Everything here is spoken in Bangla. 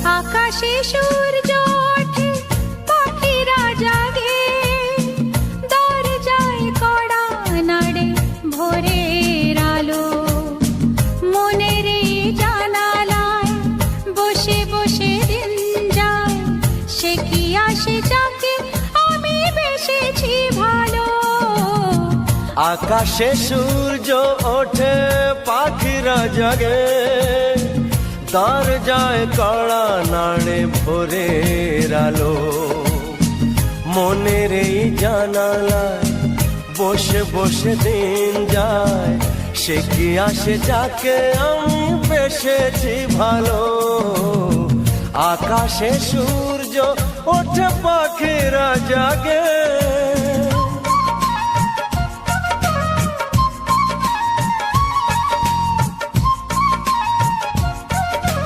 আকাশে সূর্য ওঠে, পাখিরা জাগে, দরজায় কড়া নাড়ে ভোরের আলো। মনের এই জানালায় বসে বসে দিন যায়, সে কি আসে যাকে আমি বেসেছি ভালো। আকাশে সূর্য ওঠে, পাখিরা জাগে, দরজায় কড়া নাড়ে ভোরের আলো। মনের এই জানালায় বসে বসে দিন যায়, সে কি আসে যাকে আমি বেসেছি ভালো। আকাশে সূর্য ওঠে, পাখিরা জাগে,